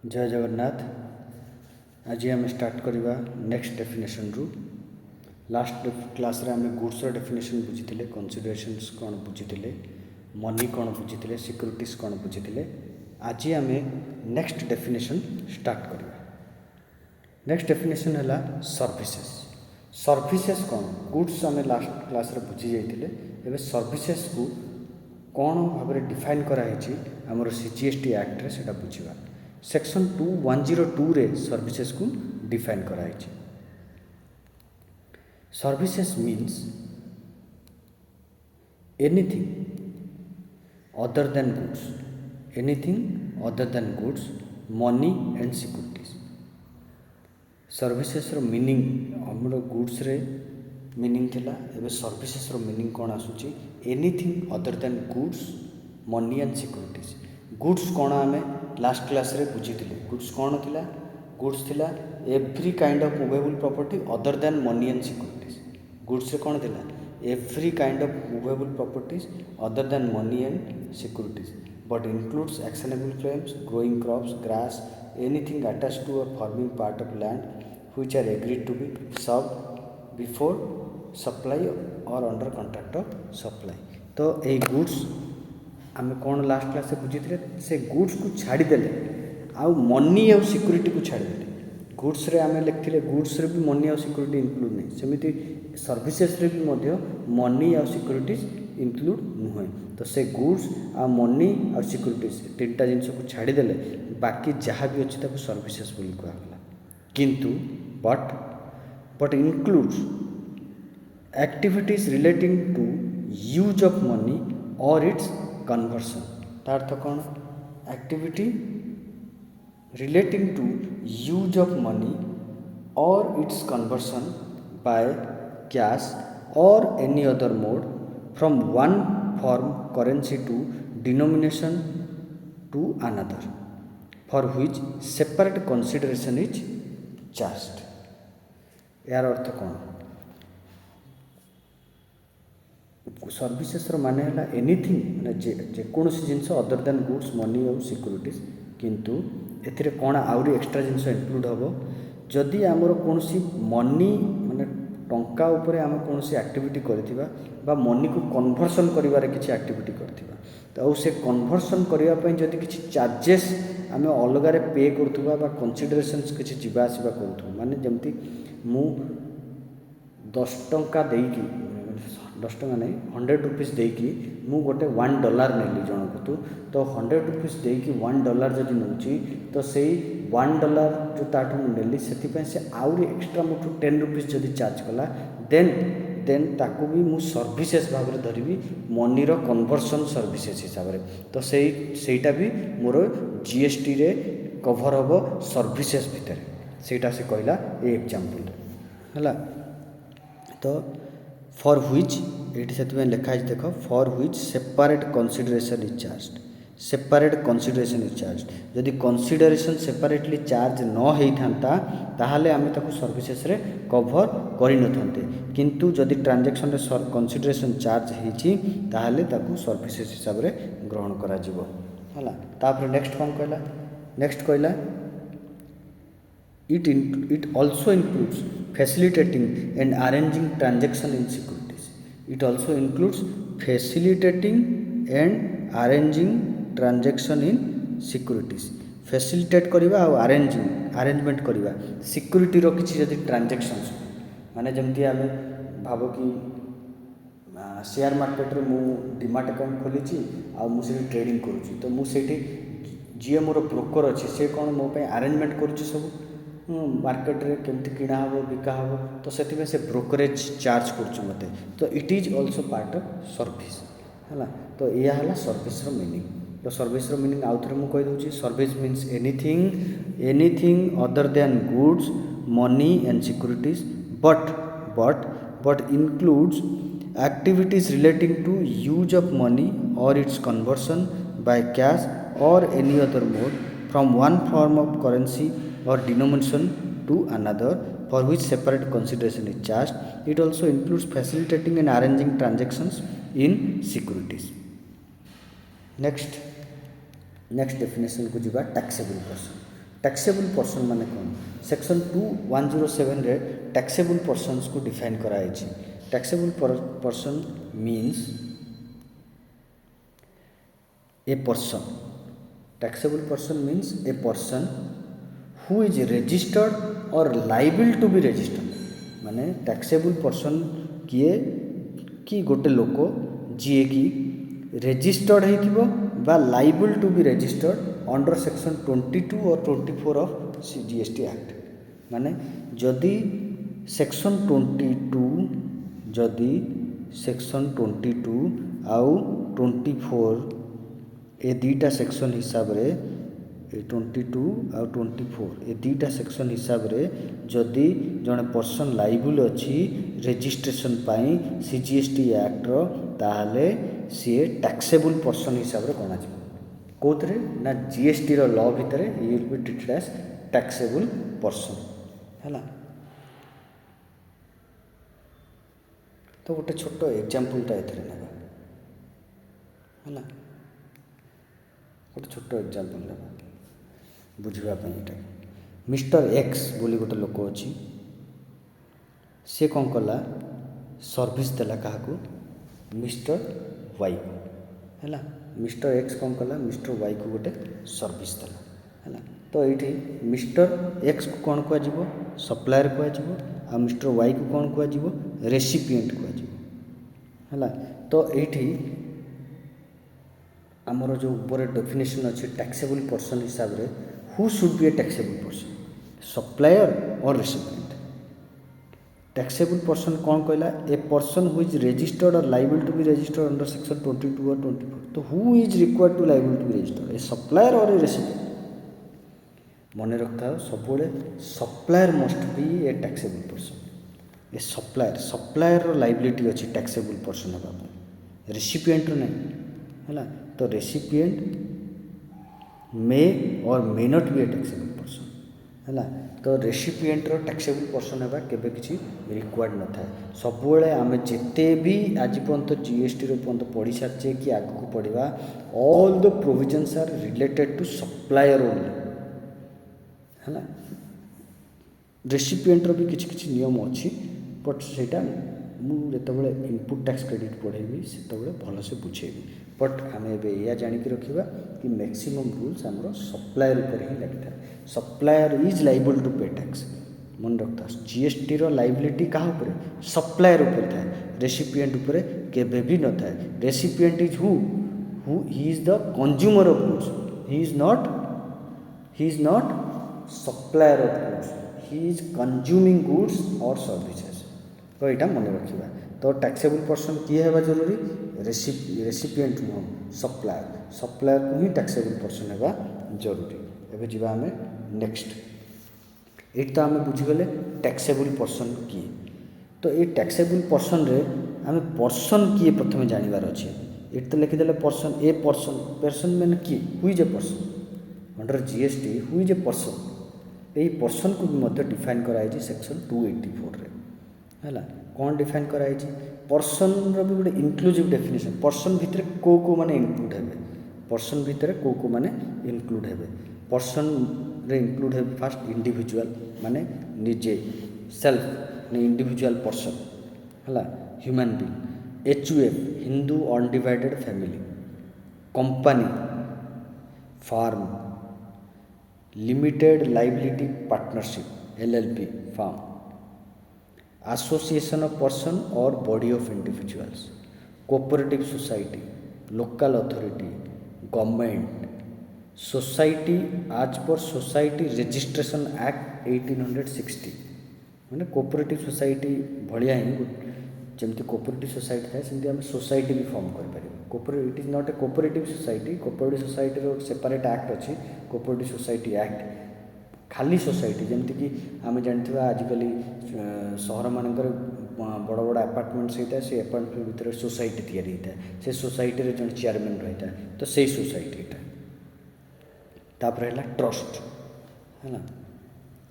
जय जगन्नाथ। आज आम स्टार्ट करवा नेक्स्ट डेफिनेशन रु। लास्ट क्लास रे आम गुड्स डेफिनेशन बुझी, कन्सिडरेशंस कौन बुझी, मनी कौन बुझी, सिक्यूरिटीज कौन बुझी। आज आम नेक्स्ट डेफिनेशन स्टार्ट करवा। नेक्स्ट डेफिनेशन है सर्विसेस। सर्विसेस कौन? गुड्स आम लास्ट क्लास रे बुझी जाइए। एवं सर्विसेस को कौन भाव में डिफाइन कराई आमर सीजीएसटी एक्ट रे सेटा बुझा। सेक्शन 2102 रे सर्विसेस को डिफाइन कराई। Services means anything other than goods, anything other than goods, money and securities. Services रो मीनिंग हमर गुड्स रे मीनिंग थिला, एबे सर्विसेस रो मीनिंग कौन आसुची? Anything other than goods, money and securities. Goods कौन आमे लास्ट क्लास रे बुझी थिले। गुड्स कौन थिला? गुड्स थिला every kind of movable property other than money and securities. Goods रे कौन थिला? Every kind of movable properties other than money and securities, but includes actionable claims, growing crops, grass, anything attached to a forming part of land which are agreed to be served before supply or under contract of supply। तो ये goods आम कौन last class से बुझी थे, से goods को छाड़देले आउ मनी आउ सिक्यूरीटी को छाड़देले। गुड्स रे आम लिखिले गुड्स रे भी मनी आउ सिक्यूरीटी इनक्लूड नहीं, सेमती सर्विसेस रे भी मध्य मनी आउ सिक्यूरीटीज इनक्लूड नुहे। तो से गुड्स आ मनी आ सिक्यूरीटीज तीन टा जिनस को छाड़देले बाकी जहाँ भी अच्छी ताको सर्विसेस बोली कहला। किंतु but includes activities relating to use of money or its conversion. तार अर्थ कौन? Activity relating to use of money or its conversion by cash or any other mode from one form currency to denomination to another for which separate consideration is charged. यार अर्थ कौन? Services माने है anything माने जेकोसी जिनस other than goods, money or securities. किंतु एथिरे कौन आउरी एक्स्ट्रा जिनस इनक्लूड हम जदि आमर कौन मनी माने टंका उपरे आम कौन एक्टिविटी करथिबा बा मनी को कन्वर्सन करिवारे किछि एक्टिविटी करथिबा, तो से कन्वर्सन करिवा पई जदि किछि चार्जेस आम अलगारे पे करथुबा बा कंसिडरेशंस किछि जीवा आसीबा करथु, माने जमती मु 10 टंका देकी 10 टंका नहीं 100 रुपीज देकी मु गोटे $1 नेली जनकु, तो 100 रुपीज देकी $1 जदि नउची तो सेई $1 जो ताठू नेली सेति से आउरी एक्स्ट्रा मुठू 10 रुपीज जदि चार्ज कला देन ताकू भी मु सर्विसेस भाव में धरबी, मनी रो कन्वर्सन सर्विसेस हिसाब रे। तो सेईटा भी मोर जीएसटी रे कवर हम सर्विसेस भितर, सेटा से कहला ए एग्जांपल हैला। तो फॉर व्हिच एटी से लिखा है देख, for which separate consideration is charged. Separate consideration is charged, जदि कंसिडरेशन सेपरेटली चार्ज न होता ताहले आमे ताकू सर्विसेस रे कवर करि नथंते, किंतु जदि ट्रांजैक्शन रे कंसिडरेशन चार्ज हेची ताहले ताकू सर्विसेस हिसाब रे ग्रहण करा जिवो हला। तापर नेक्स्ट कौन कहला? नेक्स्ट कहला it also includes facilitating and arranging transaction in securities। it also includes facilitating and arranging transaction in securities। facilitate करिवा और अरेंजमेंट करिवा सिक्यूरिटी रो किछि जदि ट्रांजैक्शंस माने जमती आमे भाबो कि शेयर मार्केट रे मु डिमाट अकाउंट खोलिछि आ मु से ट्रेडिंग करूछि, तो मु सेठी जे मोर ब्रोकर अछि से कोन मो पे अरेंजमेंट करूछि सब मार्केट रे केमती किना हम बिका हम, तो से से ब्रोकरेज चार्ज कर मते, तो it is also part of service है। तो यह है सर्विस रो मीनिंग। तो सर्विस रो मीनिंग आउ थे मुझे कही दूसरी, service means anything other than goods, money and securities, but includes activities relating to use of money or its conversion by cash or any other mode from one form of currency or denomination to another for which separate consideration is charged। it also includes facilitating and arranging transactions in securities। next definition को जीवा taxable person। Taxable person माने कौन section 2107 रे taxable persons को define कराई छी taxable person means a person taxable person means a person who is registered or liable to be registered माने taxable person किए कि गोटे लोक जी कि रेजिस्टर्ड होइथिबो बा liable to be registered under section 22 or 24 of GST act माने जदि सेक्शन 22 जदि सेक्शन 22 आउ 24 ए दुईटा सेक्शन हिसाब रे 22 आउ 24 ए दुईटा सेक्शन हिसाब रे जदि जड़े पर्सन लाइबल अच्छी रेजिस्ट्रेशन पाई सीजीएसटी एक्ट रो ताहले सी टैक्सेबल पर्सन हिसाब रे गणा जाए कौन ना जीएसटी रो लॉ भितर ही will be treated as taxable person है तो गोटे छोट एग्जांपलटा एथरे नेबा है गोटे छोट एग्जांपल नेबा बुझिबा पई एटा मिस्टर एक्स बोली गोटे लोक अच्छी सी कौन कला सर्विस देला क्या मिस्टर वाई को है मिस्टर एक्स कौन कला मिस्टर वाई को गोटे सर्विस देला है तो ये मिस्टर एक्स को कौन कह सप्लायर कह आ मिस्टर वाई को कौन कह रेसिपिएंट कह है तो ये आमर जो ऊपर डेफिनेशन अच्छी टैक्सेबल पर्सन हिसाब रे who should be a taxable person supplier or recipient taxable person कौन कहला a person who is registered or liable to be registered under section 22 or 24 तो who is required to liable to be registered a supplier or a recipient मन रखता सब supplier must be a taxable person a supplier liability अच्छी taxable person हाँ recipient नहीं है तो recipient may or may not be a taxable person है तो रेसिपिएंट रो टैक्सेबल पर्सन होगा केबे किसी रिक्वायर्ड न था सबुले आम जिते भी आज पर्यंत जीएसटी पर्यंत पढ़ी सारी कि आगक पढ़ा all the provisions are related to supplier only है रेसिपिएंट रो भी किसी नियम अच्छी बट सेटा मुझे इनपुट टैक्स क्रेडिट पढ़ेबी से भल से बुझेबी बट आम ए जाणिकी रखा कि मैक्सिमम रूल्स आमर सप्लायर उपर ही लगी था सप्लायर इज लाइबल टू पे टैक्स मन रखता जीएसटी रो लाइबिलिटी क्या सप्लायर उपर था रेसिपिएंट उपर केबे भी न था recipient is who he is the consumer of goods he is not supplier of goods he is consuming goods or services तो यहाँ मन रखा तो टैक्सेबल पर्सन किए है जरूरी रेसिपिएंट नुह सप्लायर को ही टैक्सेबल पर्सन है जरूरी एवं जी आम नेक्स्ट ये तो आम बुझीगले टैक्सेबल पर्सन किए तो ये टैक्सेबल पर्सन रे आम पर्सन किए प्रथम जानवर अच्छे ये तो लिखिदे पर्सन ए पर्सन मैंने किए who is a person under GST who is a person यही पर्सन को भी डिफाइन कराई सेक्शन 284 है कौन डिफाइन कराई पर्सन भी गोटे इनक्लूसिव डेफिनेशन पर्सन भितर को माने इनक्लूड हे पर्सन भितर को माने इनक्लूड हे पर्सन रे इनक्लूड हे फास्ट इंडिविजुअल माने निजे सेल्फ इंडिविजुअल पर्सन है human being HUF Hindu undivided family company firm limited liability partnership LLP firm association of person or body of individuals cooperative society local authority government society आज पर society registration act 1860 मैंने cooperative society भाया ही जमी cooperative society था सेमती आम society भी form कर it is not a cooperative society separate act अच्छी कोऑपरेटिव सोसाइटी एक्ट खाली सोसाइटी जमती कि आम जानते आजिकल सहर मानकर बड़ बड़ आपार्टमेंट्स होता है से आपार्टमेंट भितर सोसाइटी तैयारी होता है से सोसाइटी रे जन चेयरमैन रही है तो से सोसाइटीटा तापर है ट्रस्ट है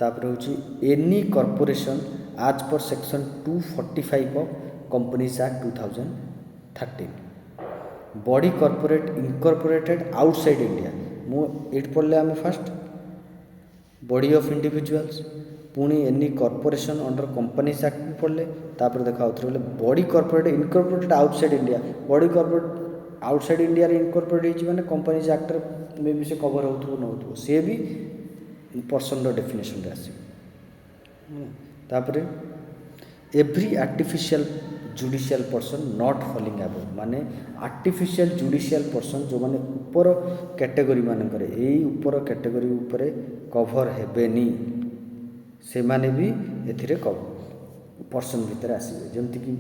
तापर हूँ एनी कॉर्पोरेशन आज पर section 245 of companies act 2013 body corporate incorporated outside India मु एट पढ़ले आम फास्ट बॉडी ऑफ इंडिविजुअल्स पुणी any corporation under companies act भी पढ़ले तापर देखा आउथरे बोले body corporate incorporated outside India body corporate outside India रे इनकॉर्पोरेट होची माने कंपनीज एक्ट में भी से कवर होथु न होथु से भी पर्सन रो डेफिनेशन रे आसी तापर every artificial judicial person not falling above माने आर्टिफिशियल जुडिशियल पर्सन जो माने ऊपर कैटेगरी मानकर यही ऊपर कैटेगरी ऊपर कभर हेबेनी से माने भी एथिरे पर्सन भितर आसबे जमती कि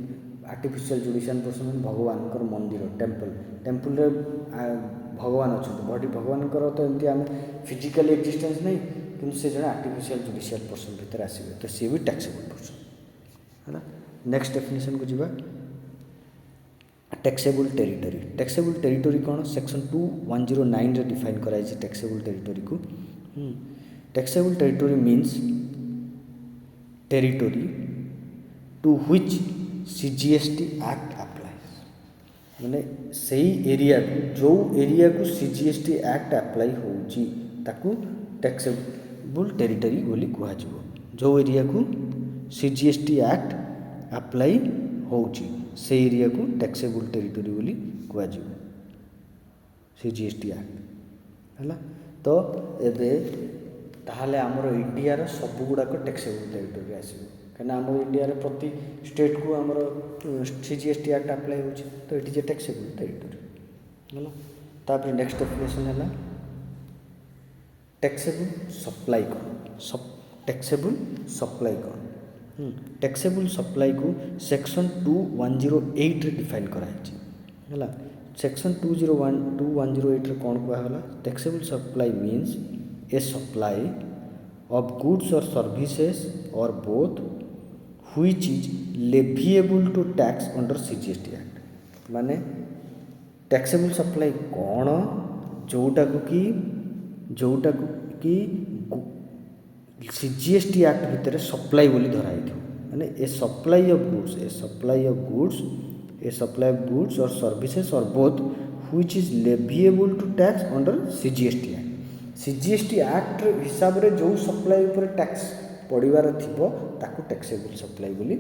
आर्टिफिशियल जुडिशियल पर्सन भगवान मंदिर टेम्पल रे भगवान अच्छा बॉडी भगवान तो एमती आम फिजिकल एक्जिस्टेंस नहीं कि से जड़े आर्टिफिशियल जुडिशियल पर्सन भितर आसबे तो सी भी टैक्सेबल पर्सन है। नेक्स्ट डेफिनेशन को जीवा टैक्सेबल टेरिटोरी कौन सेक्शन 2109 रे डिफाइन कराई टैक्सेबल टेरिटोरी को taxable territory means territory to which CGST Act applies माने सही एरिया जो एरिया को सीजीएसटी एक्ट अप्लाई होची ताकू टैक्सेबल टेरिटोरी बोली कुहा जिवो जो एरिया को सीजीएसटी एक्ट अप्लाई होची से एरिया को टैक्सेबल टेरिटोरी बोली कुहा जिवो सीजीएसटी एक्ट हैला तो एबे ताहले आमर इंडिया रो सब गुड़ाक टैक्सेबल टेरिटोरी आसो कहीं आम इंडिया प्रति स्टेट को आमर सीजीएसटी एक्ट अप्लाई होची तो ये टैक्सेबल टेरिटोरी है। तापर नेक्स्ट डेफिनेशन है टैक्सेबल सप्लाई कौन टैक्सेबल सप्लाई कौन टैक्सेबल सप्लाई को सेक्शन 2108 रे डिफाइन कराई है। सेक्शन 2108 रे कौन कहला taxable supply means A supply of goods or services or both which is leviable to tax under CGST Act माने टैक्सेबल सप्लाई कौन जोटा को कि सीजीएसटी एक्ट भितर सप्लाई बोली धराई थो माने a supply of goods or services or both which is leviable to tax under CGST Act CGST Act हिसाब रे जो सप्लाई ऊपर टैक्स पड़िबार थिबो ताकू टैक्सेबल सप्लाई बोली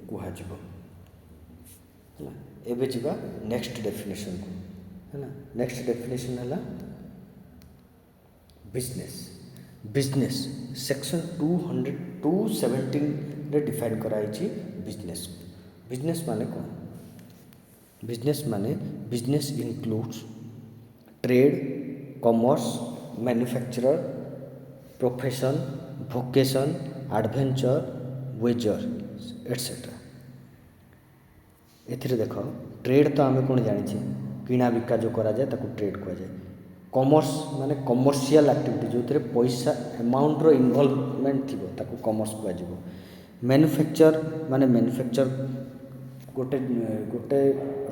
कुहा जिवो है। एबे जिबा नेक्स्ट डेफिनेशन को है ना नेक्स्ट डेफिनेशन है बिजनेस सेक्शन 217 रे डिफाइन कराई बिजनेस माने कौन business includes trade commerce manufacturer profession vocation adventure wager etcetera एथिरे देख ट्रेड तो आम कौन जानी किना बिका जो करा जाए ताको ट्रेड कहा जाए कॉमर्स माने कमर्शियल एक्टिविटी जो थे पैसा अमाउंट रो इन्वॉल्वमेंट थी ताको कॉमर्स कहा जाए मैन्युफैक्चर माने गोटे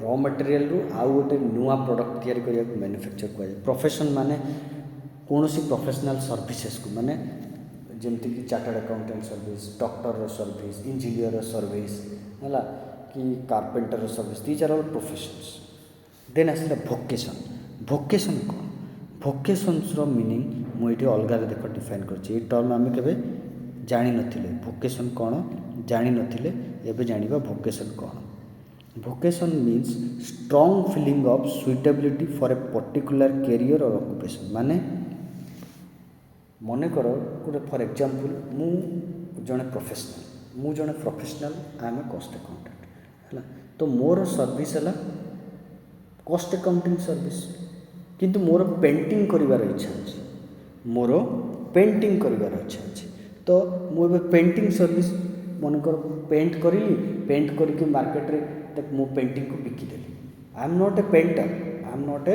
रॉ मटेरियल रु आउ गोटे नुआ प्रोडक्ट तैयारी करिया मैन्युफैक्चर कहा जाए प्रोफेशन माने कौन सी प्रोफेशनल सर्विसेस को माने जमती कि chartered accountant service doctor service engineer service है कि carpenter service these are all professions then आसला भोकेशन कौन भोकेशंस रो मीनिंग मुझे अलग देख डिफाइन कर टर्म आम के जानी नथिले भोकेशन कौन जानी नथिले एबे जानिबा भोकेशन कौन vocation means strong feeling of suitability for a particular career or occupation माने मन कर गोटे फॉर एग्जांपल मु जड़े professional I am a cost accountant है तो मोर सर्विस है कॉस्ट अकाउंटिंग सर्विस किंतु मोर पेंटिंग करिवार इच्छा अच्छे मोर पेंटिंग करिवार इच्छा अच्छे तो मुझे पेंटिंग सर्विस मनकर पेंट करी पेंट करके मार्केट रे मो पेंटिंग को बिकिदेली I am not a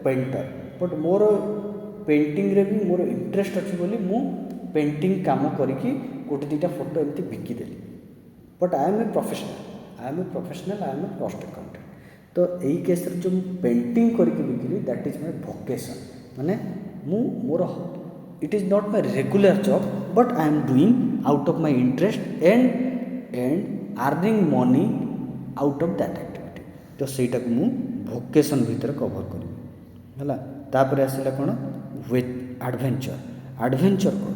painter but मोर पेंटिंग रे भी मोर इंटरेस्ट अच्छी बोली मु पेंटिंग काम करके गोटे दुटा फोटो एमती बिकिदेली but I am a professional I am a cost accountant तो यही केस जो पेंटिंग करके बिकिली दैट इज माय भोकेशन माने मु मोर it is not my regular job but I am doing out of my interest and earning money out of that activity तो सहीटा को मु भोकेशन भीतर कवर करी है तापर आसला कौन एडवेंचर कौन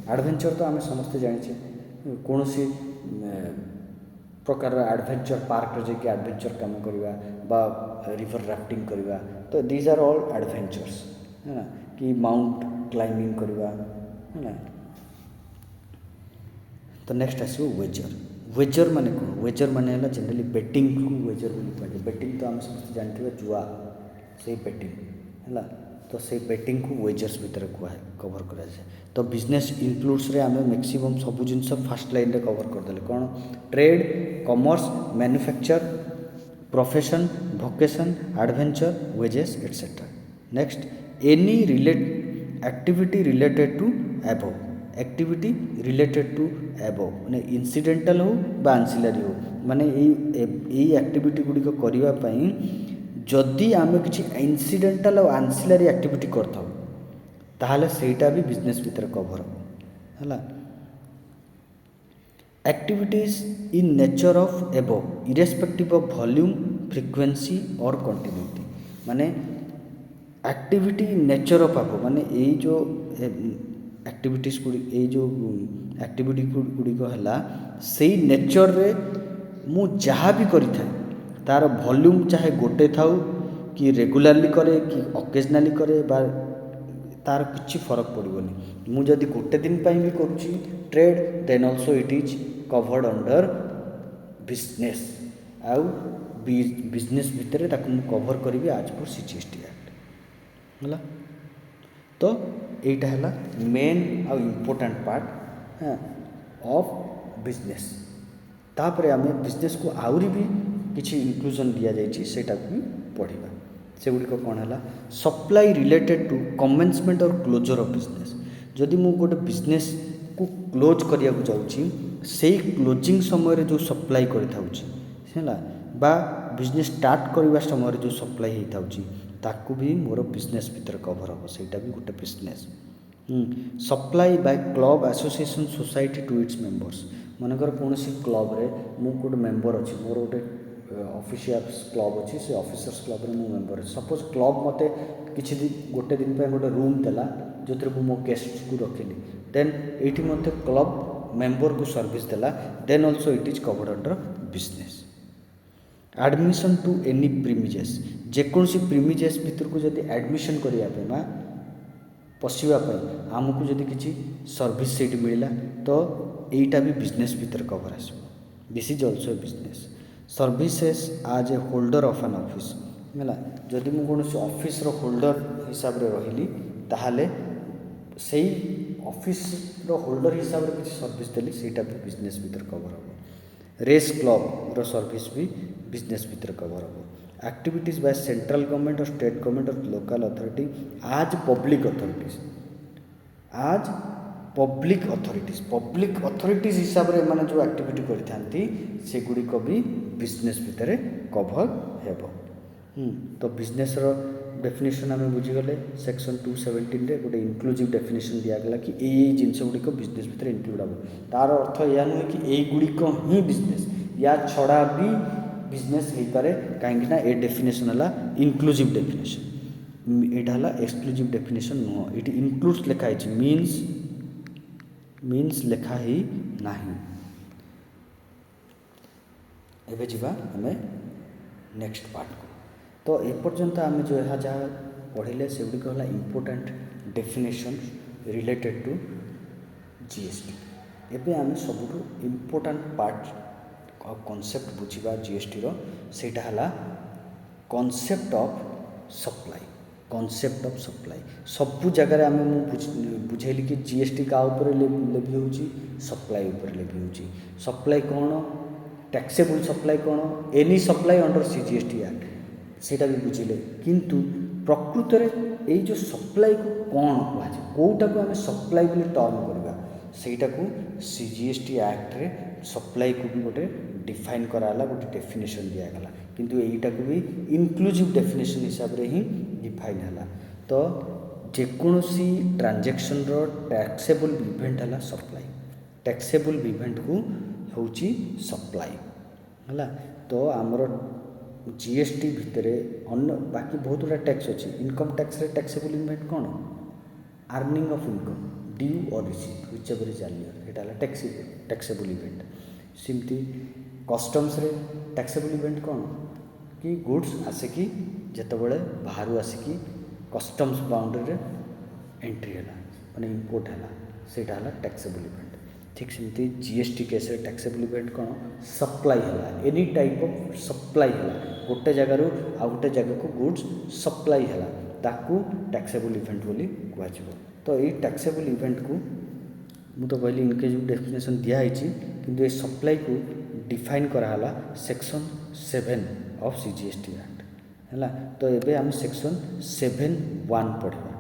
आडभेंचर तो आम समस्ते जाने कौन सी प्रकार एडवेंचर पार्क रे जाके एडवेंचर काम करवा बा रिवर राफ्टिंग करवा तो दीज आर ऑल एडवेंचर्स है ना कि माउंट क्लाइंबिंग करवा है ना। तो नेक्स्ट आसो वेजर। वेजर माने कौन? वेजर माने है जनरली बेटिंग को वेजर बोली कहुए। बेटिंग तो आम समस्त जानते जुआ से बेटिंग है तो से बेटिंग को वेजर्स भितर कवर करा जाए। तो बिजनेस इनक्लूड्स रे आमे मैक्सिमम सब जिनस फास्ट लाइन रे कवर करदेले कौन trade commerce manufacture profession vocation adventure wages etcetera. Next any relate activity related to above activity related to above माने इनसीडेंटल हो बा आंसिलरी हो माने यही एक्टिविटी गुड़िक करने जदि आम कि इनसीडेंटल और आंसिलरी एक्टिविटी करता ताहले सेटा भी बिजनेस भीतर कवर है। Activities in nature of above irrespective of volume frequency और कंटिन्यूटी माने activity in nature of above माने यही जो एक्टिविटीज ये जो एक्टिविटी गुड़िक है से नेचर रे मु जहाँ भी करी था तार वॉल्यूम चाहे गोटे थाउ कि रेगुलारली करे कि ऑकेजनली करे बा तार किसी फरक पड़ोनी मुझे गोटे दिन भी करुँची trade then also it is covered under business आउ बिजनेस भितर कवर करी आज पर CGST एक्ट है। तो यहीटा है मेन आउ इम्पोर्टाट पार्ट ऑफ बिजनेस। तापर आम बिजनेस को आहरी भी किसी इनक्लूजन दि जाटा भी पढ़ा से गुड़िक कौन है सप्लाई रिलेटेड टू कमेंसमेंट और क्लोजर ऑफ बिजनेस। जदि मु गोटे बिजनेस को क्लोज करिया को जाउची से क्लोजिंग समय जो सप्लाई करा बा बिजनेस स्टार्ट करने समय जो सप्लाई होता ताकू भी मोर बिजनेस भीतर कवर हम सेटा भी गोटे business. Supply by club association society to its members मनकर कौन सी क्लब रे मु गोटे मेंबर अच्छी मोर गोटे ऑफिशियल्स क्लब अच्छी से ऑफिसर्स क्लब रे मु मेंबर सपोज क्लब मते किछि दिन गोटे दिन पे गोटे रूम देला जो थरे मो गेस्ट को रखिली देन एठी मते क्लब मेंबर को सर्विस देला then also it is covered under business. Admission to any premises जेकोसी प्रीमिजेस भीतर को जदि एडमिशन करने पशिवाई आमको जदि किसी सर्विस से मिलला तो यहीटा भी बिजनेस भीतर cover as this is also business. Services as a holder of an office है जदि मुझे कौन ऑफिस रो होल्डर हिसाब से रही ताहले से ऑफिस रो होल्डर हिसाब से किसी सर्विस देली सेटा भी बिजनेस भीतर कवर हम। रेस क्लब रो सर्विस भी बिजनेस भीतर कवर हम। एक्टिविटीज बाय सेंट्रल गवर्नमेंट और स्टेट गवर्नमेंट और लोकल अथॉरिटी आज पब्लिक अथॉरिटीज आज पब्लिक अथॉरिटीज हिसाब से मैंने जो एक्टिविटी करते से गुड़िक भी बिजनेस भितर कवर हेब। तो बिजनेस रो डेफिनेशन आम बुझीगले सेक्शन 217 रे गोटे इनक्लूसिव डेफिनेशन दिगला कि यही जिनस गुड़िक बिजनेस भितर इनक्लूड हम। तार अर्थ यह नुहे कि यही गुड़िक ही बिजनेस या छड़ा भी बिजनेस हो पारे कहीं ए डेफिनेशन है इनक्लूसिव डेफिनेशन यहाँ है एक्सक्लूसिव डेफिनेशन नुह ये इनक्लूड्स लिखाई मीन्स लिखा ही नहीं। एबे जीवा हमें नेक्स्ट पार्ट को। तो एपर्यंत आम जो यहाँ जहाँ पढ़ले से गुड़िक है important definition related to GST। एबे आम सबुठु इम्पोर्टाट पार्ट कॉन्सेप्ट बुझा GST रो सेटा है concept of supply. Concept of supply सबू जगह आम बुझेली कि GST का ऊपर लेवी हो सप्लाई ऊपर लेवी हो। सप्लाई कौन टैक्सेबल सप्लाई कौन any supply under CGST act सेटा भी बुझिले किंतु प्रकृत में यही जो सप्लाई को कौन कहुए कौटा को आम सप्लाई बोली टर्म करवा सेटा को CGST एक्ट रे सप्लाई को भी गोटे डिफाइन कराला गोटे डेफिनेशन दिगला किंतु यहीटा को भी इनक्लूसिव डेफिनेशन हिसाब से ही डिफाइन है। तो जेकोसी ट्रांजैक्शन रो टैक्सेबल इवेंट है सप्लाई टैक्सेबल इवेंट को होची सप्लाई है। तो आमर GST भितर अन्य बाकी बहुत गुड़ा टैक्स अच्छी इनकम टैक्स रे टैक्सेबल इवेंट कौन अर्निंग ऑफ इनकम ड्यू और receive which ever is earlier Etah taxable event. सिमती customs रे टैक्सेबल इवेंट कौन कि गुड्स आसिकी जेतबेले बाहर आसिकी कस्टम्स बाउंड्री रे एंट्री है माने इंपोर्ट है सेटा है टैक्सेबल इवेंट। ठीक सेमती जीएसटी केस रे टैक्सेबल इवेंट कौन सप्लाई है एनी टाइप ऑफ सप्लाई है गोटे जगार आ गोटे जगह को गुड्स सप्लाई है ताकू टैक्सेबल इवेंट बोली कहजिवो। तो ये टैक्सेबल इवेंट को मुझे तो कहली इनके जो डेफिनेशन दिखाई किंतु ये सप्लाई को डिफाइन कराला सेक्शन 7 ऑफ सीजीएसटी एक्ट है। तो ये आम सेक्शन 7(1) पढ़ा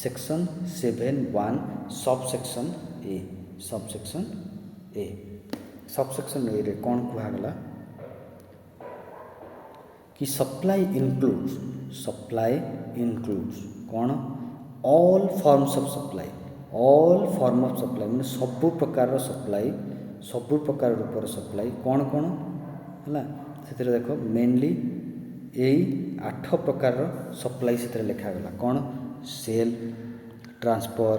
सेक्शन 7(1) सबसेक्शन ए सबसेक्शन ए रे कौन कहगला कि सप्लाई इनक्लूड्स कौन ऑल फॉर्म्स ऑफ सप्लाई मैंने सबु प्रकार सप्लाई सबु प्रकार रूपर सप्लाई कौन कौन है से देख मेनली यही 8 प्रकार सप्लाई से लिखागला कौन sale transfer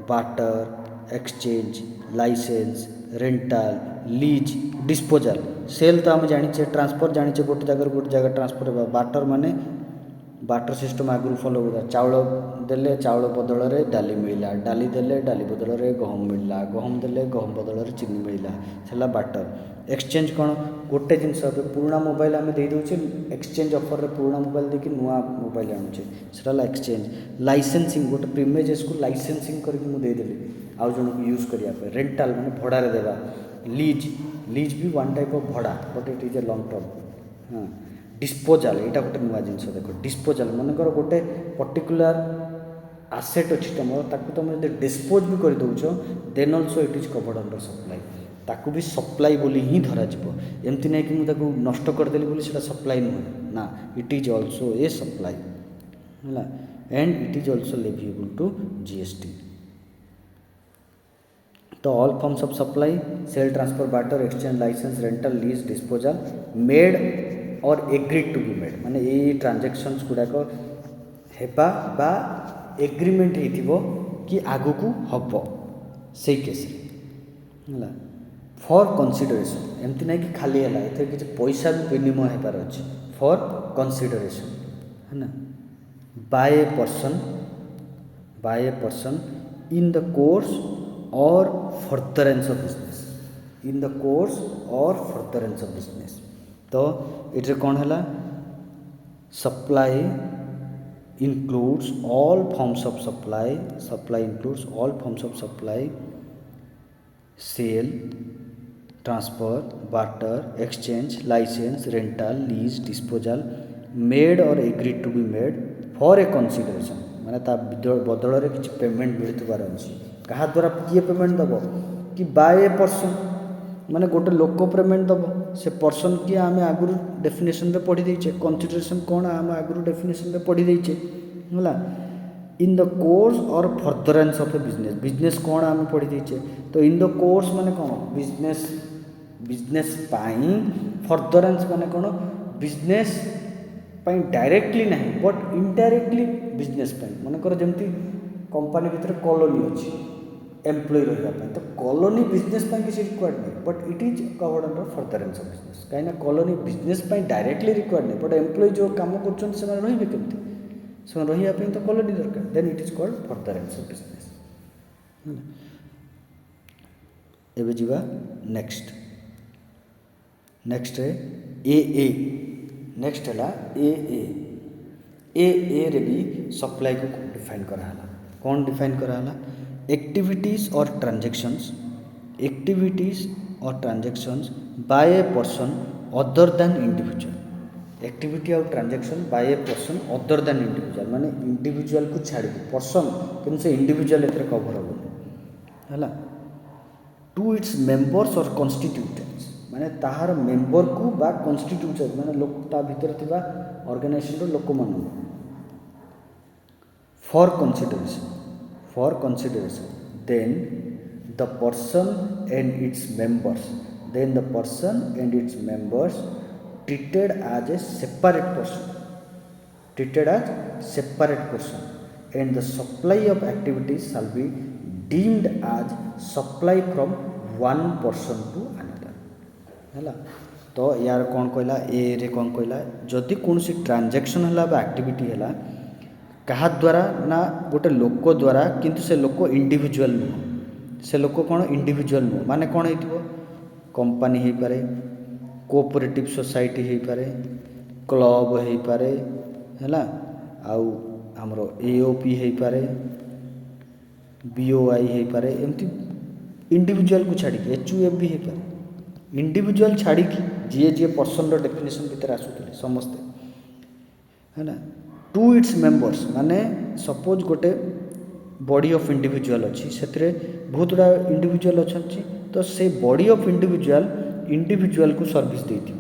barter exchange licence rental lease disposal. Sale तो आम जाने ट्रांसफर जाने गोटे जगह ट्रांसफर होगा बाटर माने बाटर सिस्टम आगु फॉलो होता चाउल देले चाउल बदल में डाली मिलला डाली देले डाली बदल में गहम मिलला गहम देले गहम बदल में चीनी मिलला से बाटर। एक्सचेंज कौन गोटे जिनस पुराना मोबाइल आम दे दूचे एक्सचेंज ऑफर रे पुराना मोबाइल देखिए नुआ मोबाइल आणुचे से एक्सचेंज। लाइसेंसिंग गोटे प्रीमियर्स को लाइसेंसिंग करके मुझे देदेली आउ जन को यूज करने रेंटाल मैंने भड़ारे देवा। लीज भी वन टाइप ऑफ भड़ा but it is a long term. हाँ डिस्पोजाल यहाँ गोटे नुआ जिनस देख डिस्पोजाल मनकर गोटे पर्टिकुलर आसेट अच्छी तुम ताकू तुम जो डिस्पोज भी कर दौच then also it is covered under supply ताकू भी सप्लाई बोली ही धरा एमती नहीं कि मुझे नष्ट करदेली बोली सेटा सप्लाई नुहे ना it is also a supply है and it is also leviable to GST. तो all forms of supply sale transfer barter exchange licence rental lease disposal made or agreed to be made माने ये transactions गुड़ाक हेबा बा agreement हो कि आगु को हम से केस है फॉर कंसीडरेशन एमती नहीं कि खाली है ये किसी पैसा भी विनिमय होबार अच्छे फॉर कंसीडरेशन है ना by a person in the course or furtherance of business in the course or furtherance of business. तो ये कौन है supply includes all forms of supply includes all forms of supply sale transfer barter exchange license rental lease disposal made or agreed to be made for a consideration माने ता बदल रे किछि payment मिलतबार अछि कहा द्वारा किए पेमेंट दबो कि बाय ए पर्सन माने गोटे लोक पेमेंट दबो से पर्सन की आम आगुरी डेफिनेशन रे पढ़ी देचे कंसीडरेशन कौन आम आगुरी डेफिनेशन रे पढ़ी देचे है इन the course or furtherance of A business कौन आम पढ़ी देचे। तो इन द कोर्स माने कौन बिजनेस पाई फर्दरेंस माने कौन बिजनेस पाई डायरेक्टली नहीं बट इनडायरेक्टली बिजनेस पाई मनकर जमती कंपनी भितर कॉलोनी अच्छी एम्प्लॉय रही तो कॉलोनी बिजनेस किसी रिक्वायर्ड नहीं but it is covered under furtherance of business कहीं कॉलोनी बिजनेस डायरेक्टली रिक्वायर्ड नहीं बट एम्प्लॉय जो काम कर रही केमती से रही तो कॉलोनी दरकार then it is called furtherance of business. एबे जीवा नेक्स्ट नेक्स्ट ए नेक्स्ट है ए रे भी सप्लाई को डिफाइन कराला कौन डिफाइन कराला activities or transactions by a person other than individual activity or transaction by a person other than individual माने इंडिविजुअल को छाड़ी पर्सन कि से इंडिविजुअल एथरे कवर होबो है टू इट्स मेंबर्स और कॉन्स्टिट्यूटेंट्स माने ताहार मेंबर को बा कॉन्स्टिट्यूटेंट माने लोक ता भीतर थिबा ऑर्गेनाइजेशन रो लोक मानु for consideration then the person and its members treated as a separate person and the supply of activities shall be deemed as supply from one person to another है। तो यार कौन कहला ए रे कौन कहला जदि कौन सी ट्रांजैक्शन है एक्टिविटी है क्या द्वारा ना गोटे लोक द्वारा किंतु से लोक इंडिविजुअल नुह से लोक कौन इंडिविजुअल नुह माने कौन हो कंपनी हो पारे कोऑपरेटिव सोसाइटी हो पारे क्लब हो पारे है आउ हमरो एओपी हो पारे बीओआई हो पारे एमती इंडिविजुअल को छाड़ी एचयूएफ भी हो पारे इंडिविजुअल छाड़ी जी जी पर्सन रो डेफिनेशन भीतर आसुले समस्ते है टू इट्स मेंबर्स माने सपोज गोटे बॉडी ऑफ इंडिविजुअल अच्छी से बहुत गुड़ा इंडिविजुअल अच्छा तो से बॉडी ऑफ इंडिविजुअल को सर्विस देती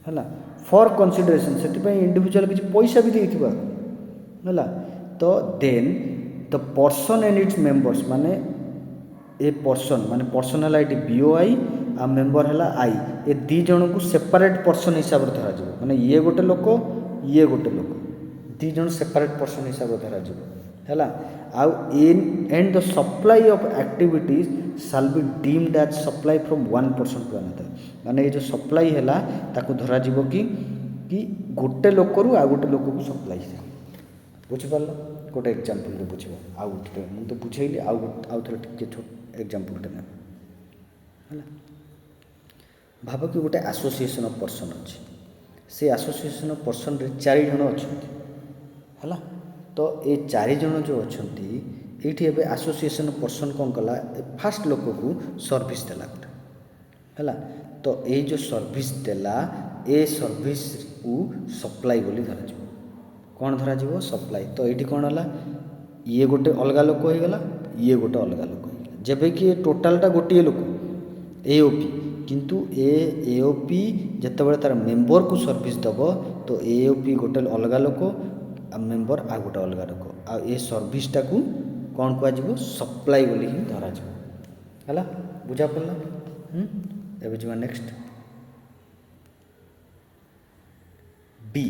है फॉर कंसिडरेशन से इंडिविजुअल किसी पैसा भी देती है तो then the person and its members माने ए पर्सन माने पर्सनल आईडी बीओआई आ मेंबर है आई ए दी जन को सेपरेट पर्सन हिसाब से धर माने ये गोटे लोक ये गोटे लोक दी जन सेपरेट पर्सन हिसाब से धर है आउ in and the supply of activities shall be deemed as supply from one person to another माने ये जो सप्लाई है ताकू धरा जीवो कि गोटे लोकरू आ गोटे लोक को सप्लाई बुझिपार गोटे एग्जांपल रे बुझिबो आउ गोटे मु तो बुझेइली आउ थोड़े टिके छोट एग्जांपल टे है भाव कि गोटे एसोसिएशन ऑफ पर्सन अच्छी से एसोसिएशन ऑफ पर्सन रे 4 जन अच्छा है तो ये 4 जन जो अच्छा ये एसोसिएशन ऑफ पर्सन कौन कला फास्ट लोक को सर्विस देला गोटे है तो ये जो सर्विस देला ए सर्विस को सप्लाई बोली धरा कौन धरा सप्लाई तो ये कौन है ये गोटे अलग लोक हो गला ये गोटे अलग लोक हो जब कि टोटालटा गोटे लोक एओपी किंतु एओपी जितेबाला तार मेंबर को सर्विस दब तो एओपी गोटे अलग लोक आ मेंबर आ गोटे अलग लोक आ ए सर्विसटा को कौन कह सप्लाई बोली ही धरा है बुझा पड़ा एवं जी नेक्स्ट बी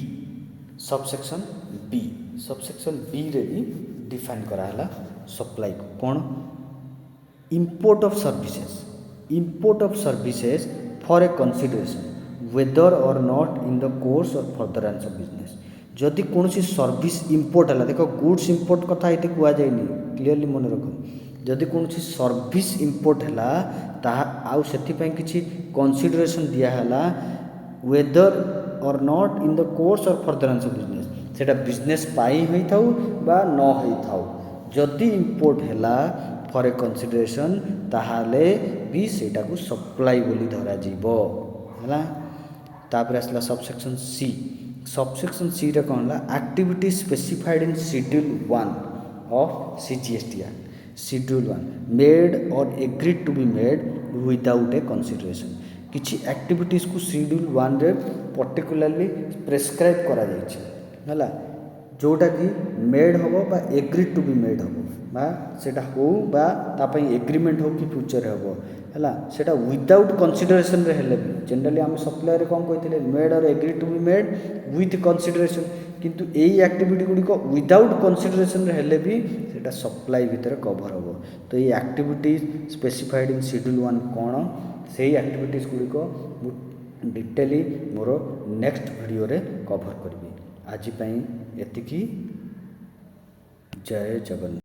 सबसेक्शन बी रे भी डिफाइन कराला सप्लाई को कौन import of services for a consideration whether or not in the course or furtherance of business जदि कौन सी सर्विस इंपोर्ट है देख गुड्स इंपोर्ट कथा ये कह जाए क्लीयरली मन रख जदि कौन सी सर्विस इंपोर्ट है आउ से किसी कंसिडरेशन दिहला weather or not in the course or furtherance of business सेटा बिजनेस पाई होई थाउ बा न होई थाउ जदि इंपोर्ट है फॉर ए कंसिडरेशन ताहाले भी सेटा को सप्लाई बोली धरा जीवो है तापर आसला सबसेक्शन सी रे कौन ला activity specified in schedule 1 of CGST act schedule 1 made or agreed to be made without a consideration किसी एक्टिविटीज को शेड्यूल 1 रे पर्टिकुलरली प्रेस्क्राइब करा जाइए है जोटा कि मेड हम बा एग्रीड टू बी मेड हम बा सेटा हो बा तापाई एग्रीमेंट हो कि फ्यूचर हम है सेटा विदाउट कंसिडरेशन रे हेले भी जनरली आम सप्लाई रे कौन कहते made or agreed to be made with consideration किंतु यही एक्टिविटी गुड़िक विदाउट कंसिडरेशन रे हेले भी सेटा सप्लाई भितर कवर हम तो ये एक्टिविटी स्पेसिफाइड इन शेड्यूल 1 कौन से एक्टिविटीज गुड़िक डिटेली मोर नेक्स्ट वीडियो रे कवर करी आज एतिकी जय जगन्नाथ।